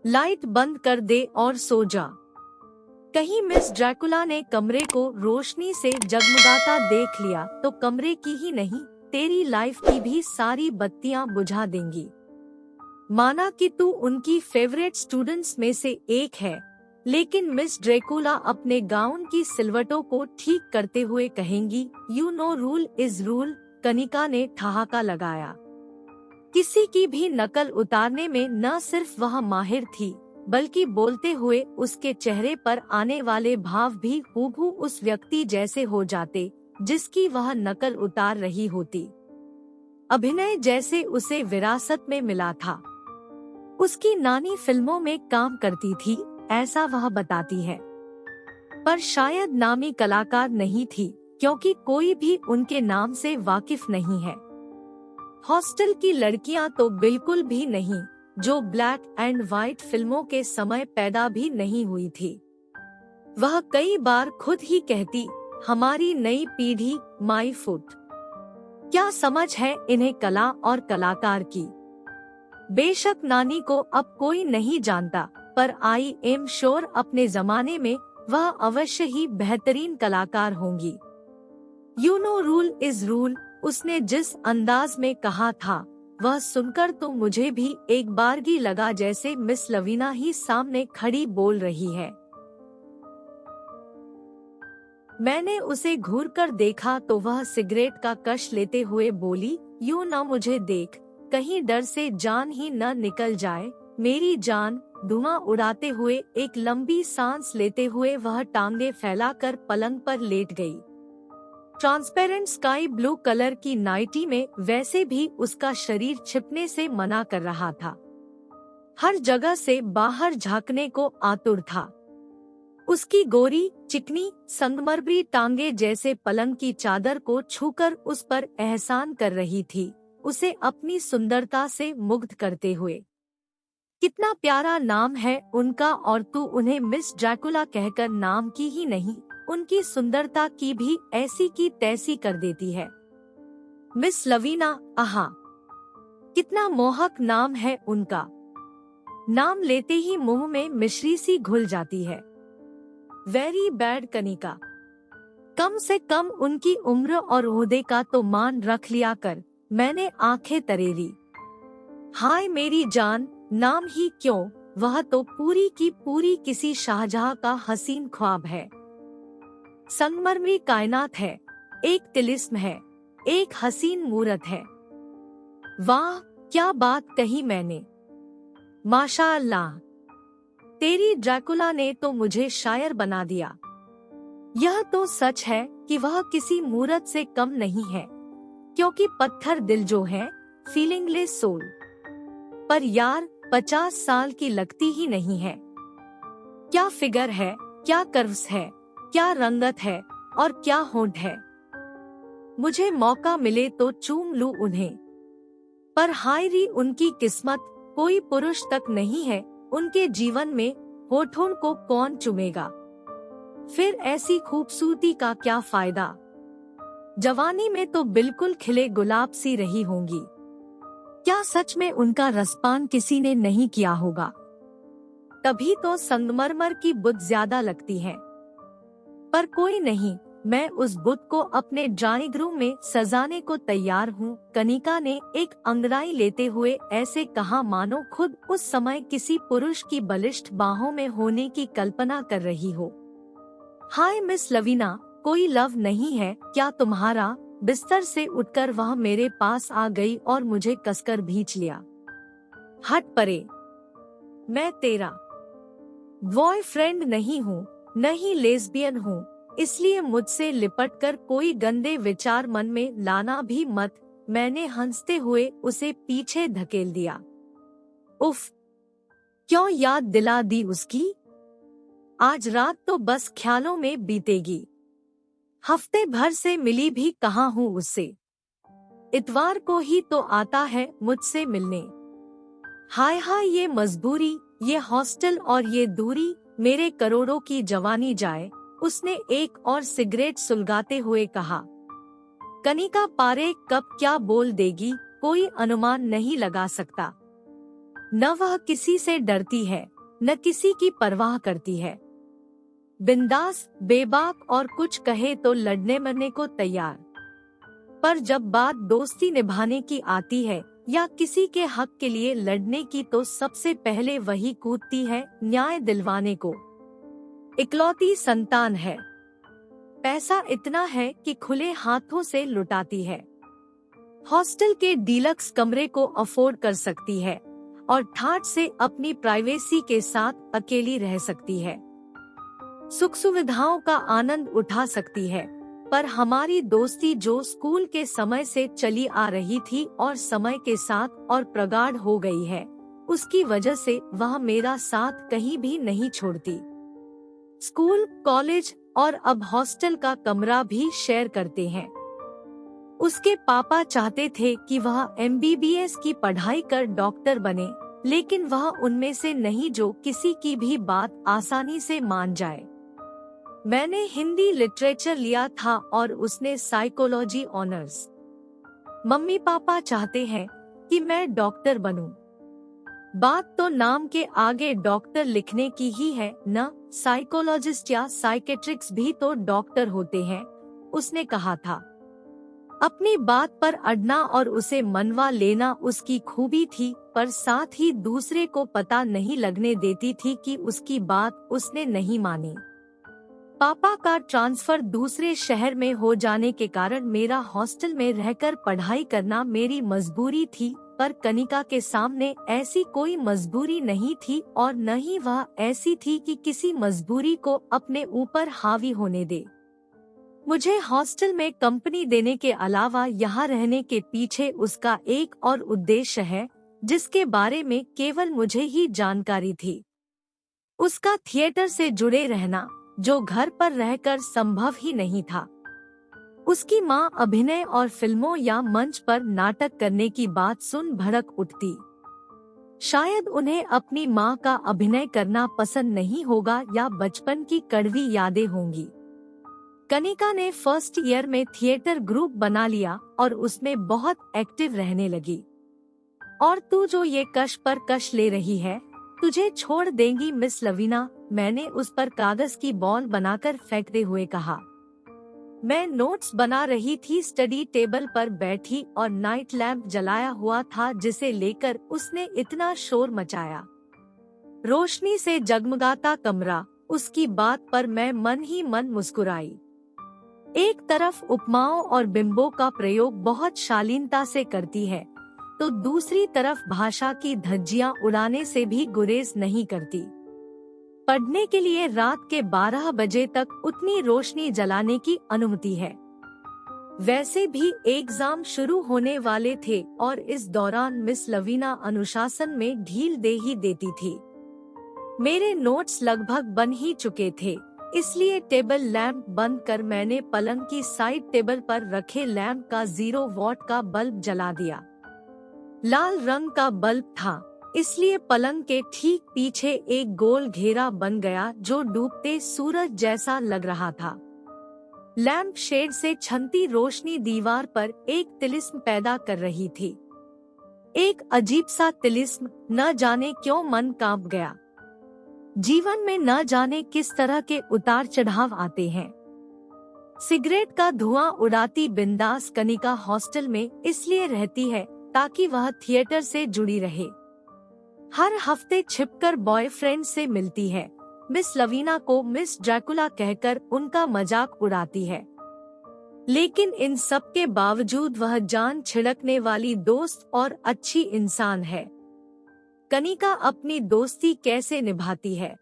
Light बंद कर दे और सो जा। कहीं मिस ड्रैकुला ने कमरे को रोशनी से जगमगाता देख लिया तो कमरे की ही नहीं, तेरी लाइफ की भी सारी बत्तियां बुझा देंगी। माना कि तू उनकी फेवरेट स्टूडेंट्स में से एक है, लेकिन मिस ड्रैकुला अपने गाउन की सिलवटों को ठीक करते हुए कहेंगी, you know rule is rule. Kanika ने ठहाका लगाया। किसी की भी नकल उतारने में न सिर्फ वह माहिर थी, बल्कि बोलते हुए उसके चेहरे पर आने वाले भाव भी हूबहू उस व्यक्ति जैसे हो जाते जिसकी वह नकल उतार रही होती। अभिनय जैसे उसे विरासत में मिला था। उसकी नानी फिल्मों में काम करती थी, ऐसा वह बताती है, पर शायद नामी कलाकार नहीं थी, क्योंकि कोई भी उनके नाम से वाकिफ नहीं है। हॉस्टल की लड़कियां तो बिल्कुल भी नहीं, जो ब्लैक एंड व्हाइट फिल्मों के समय पैदा भी नहीं हुई थी। वह कई बार खुद ही कहती, हमारी नई पीढ़ी माई फुट। क्या समझ है इन्हें कला और कलाकार की। बेशक नानी को अब कोई नहीं जानता, पर आई एम श्योर अपने जमाने में वह अवश्य ही बेहतरीन कलाकार होंगी। You know rule is rule, उसने जिस अंदाज में कहा था, वह सुनकर तो मुझे भी एक बारगी लगा जैसे मिस लवीना ही सामने खड़ी बोल रही है। मैंने उसे घूरकर देखा तो वह सिगरेट का कश लेते हुए बोली, यूं न मुझे देख, कहीं डर से जान ही न निकल जाए मेरी जान। धुआं उड़ाते हुए एक लंबी सांस लेते हुए वह टांगे फैलाकर पलंग पर लेट गई। ट्रांसपेरेंट स्काई ब्लू कलर की नाइटी में वैसे भी उसका शरीर छिपने से मना कर रहा था, हर जगह से बाहर झांकने को आतुर था। उसकी गोरी चिकनी संगमरमरी टांगे जैसे पलंग की चादर को छूकर उस पर एहसान कर रही थी, उसे अपनी सुंदरता से मुग्ध करते हुए। कितना प्यारा नाम है उनका, और तू उन्हें मिस ड्रैकुला कहकर नाम की ही नहीं, उनकी सुंदरता की भी ऐसी की तैसी कर देती है। मिस लवीना, आहा, कितना मोहक नाम है उनका। नाम लेते ही मुंह में मिश्री सी घुल जाती है। वेरी बैड कनिका, कम से कम उनकी उम्र और ओहदे का तो मान रख लिया कर। मैंने आंखें तरेरी। हाय मेरी जान, नाम ही क्यों, वह तो पूरी की पूरी किसी शाहजहां का हसीन ख्वाब है। संगमरमरी कायनात है, एक तिलिस्म है, एक हसीन मूरत है। वाह क्या बात कही मैंने, माशाअल्लाह, तेरी ड्रैकुला ने तो मुझे शायर बना दिया। यह तो सच है कि वह किसी मूरत से कम नहीं है, क्योंकि पत्थर दिल जो है, फीलिंगलेस सोल। पर यार 50 साल की लगती ही नहीं है। क्या फिगर है, क्या कर्व्स है, क्या रंगत है और क्या होंठ है। मुझे मौका मिले तो चूम लूं उन्हें। पर हाय री उनकी किस्मत, कोई पुरुष तक नहीं है उनके जीवन में, होठों को कौन चुमेगा। फिर ऐसी खूबसूरती का क्या फायदा। जवानी में तो बिल्कुल खिले गुलाब सी रही होंगी। क्या सच में उनका रसपान किसी ने नहीं किया होगा। तभी तो संगमरमर की बुत ज्यादा लगती है। पर कोई नहीं, मैं उस बुत को अपने ड्राइंग रूम में सजाने को तैयार हूँ। कनिका ने एक अंगड़ाई लेते हुए ऐसे कहा मानो खुद उस समय किसी पुरुष की बलिष्ठ बाहों में होने की कल्पना कर रही हो। हाय मिस लवीना, कोई लव नहीं है क्या तुम्हारा। बिस्तर से उठकर वह मेरे पास आ गई और मुझे कसकर भींच लिया। हट परे, मैं तेरा बॉयफ्रेंड नहीं हूँ, न ही लेस्बियन हूँ, इसलिए मुझसे लिपटकर कोई गंदे विचार मन में लाना भी मत। मैंने हंसते हुए उसे पीछे धकेल दिया। उफ, क्यों याद दिला दी उसकी। आज रात तो बस ख्यालों में बीतेगी। हफ्ते भर से मिली भी कहाँ हूँ उससे। इतवार को ही तो आता है मुझसे मिलने। हाय हाय ये मजबूरी, ये हॉस्टल और ये दूरी, मेरे करोड़ों की जवानी जाए। उसने एक और सिगरेट सुलगाते हुए कहा। कनिका पारे कब क्या बोल देगी कोई अनुमान नहीं लगा सकता। न वह किसी से डरती है, न किसी की परवाह करती है। बिंदास, बेबाक और कुछ कहे तो लड़ने मरने को तैयार। पर जब बात दोस्ती निभाने की आती है या किसी के हक के लिए लड़ने की, तो सबसे पहले वही कूदती है न्याय दिलवाने को। इकलौती संतान है, पैसा इतना है कि खुले हाथों से लुटाती है। हॉस्टल के डीलक्स कमरे को अफोर्ड कर सकती है और ठाठ से अपनी प्राइवेसी के साथ अकेली रह सकती है। सुख सुविधाओं का आनंद उठा सकती है, पर हमारी दोस्ती जो स्कूल के समय से चली आ रही थी और समय के साथ और प्रगाढ़ हो गई है, उसकी वजह से वह मेरा साथ कहीं भी नहीं छोड़ती। स्कूल, कॉलेज और अब हॉस्टल का कमरा भी शेयर करते हैं। उसके पापा चाहते थे कि वह MBBS की पढ़ाई कर डॉक्टर बने, लेकिन वह उनमें से नहीं जो किसी की भी बात आसानी से मान जाए। मैंने हिंदी लिटरेचर लिया था और उसने साइकोलॉजी ऑनर्स। मम्मी पापा चाहते हैं कि मैं डॉक्टर बनूं। बात तो नाम के आगे डॉक्टर लिखने की ही है न, साइकोलॉजिस्ट या साइकेट्रिक्स भी तो डॉक्टर होते हैं, उसने कहा था। अपनी बात पर अड़ना और उसे मनवा लेना उसकी खूबी थी, पर साथ ही दूसरे को पता नहीं लगने देती थी कि उसकी बात उसने नहीं मानी। पापा का ट्रांसफर दूसरे शहर में हो जाने के कारण मेरा हॉस्टल में रहकर पढ़ाई करना मेरी मजबूरी थी, पर कनिका के सामने ऐसी कोई मजबूरी नहीं थी और न ही वह ऐसी थी कि किसी मजबूरी को अपने ऊपर हावी होने दे। मुझे हॉस्टल में कंपनी देने के अलावा यहाँ रहने के पीछे उसका एक और उद्देश्य है, जिसके बारे में केवल मुझे ही जानकारी थी। उसका थिएटर से जुड़े रहना, जो घर पर रहकर संभव ही नहीं था। उसकी माँ अभिनय और फिल्मों या मंच पर नाटक करने की बात सुन भड़क उठती। शायद उन्हें अपनी माँ का अभिनय करना पसंद नहीं होगा या बचपन की कड़वी यादें होंगी। कनिका ने फर्स्ट ईयर में थिएटर ग्रुप बना लिया और उसमें बहुत एक्टिव रहने लगी। और तू जो ये कश पर कश ले रही है, तुझे छोड़ देंगी मिस लवीना, मैंने उस पर कागज की बॉल बनाकर फेंकते हुए कहा। मैं नोट्स बना रही थी, स्टडी टेबल पर बैठी और नाइट लैंप जलाया हुआ था जिसे लेकर उसने इतना शोर मचाया। रोशनी से जगमगाता कमरा, उसकी बात पर मैं मन ही मन मुस्कुराई। एक तरफ उपमाओं और बिंबों का प्रयोग बहुत शालीनता से करती है, तो दूसरी तरफ भाषा की धज्जियां उड़ाने से भी गुरेज नहीं करती। पढ़ने के लिए रात के 12 बजे तक उतनी रोशनी जलाने की अनुमति है। वैसे भी एग्जाम शुरू होने वाले थे और इस दौरान मिस लवीना अनुशासन में ढील दे ही देती थी। मेरे नोट्स लगभग बन ही चुके थे, इसलिए टेबल लैंप बंद कर मैंने पलंग की साइड टेबल पर रखे लैंप का 0 वॉट का बल्ब जला दिया। लाल रंग का बल्ब था, इसलिए पलंग के ठीक पीछे एक गोल घेरा बन गया जो डूबते सूरज जैसा लग रहा था। लैंप शेड से छनती रोशनी दीवार पर एक तिलिस्म पैदा कर रही थी। एक अजीब सा तिलिस्म, न जाने क्यों मन कांप गया। जीवन में न जाने किस तरह के उतार चढ़ाव आते हैं। सिगरेट का धुआं उड़ाती बिंदास कनिका हॉस्टल में इसलिए रहती है ताकि वह थिएटर से जुड़ी रहे। हर हफ्ते छिपकर बॉयफ्रेंड से मिलती है। मिस लवीना को मिस ड्रैकुला कहकर उनका मजाक उड़ाती है। लेकिन इन सब के बावजूद वह जान छिड़कने वाली दोस्त और अच्छी इंसान है। कनिका अपनी दोस्ती कैसे निभाती है?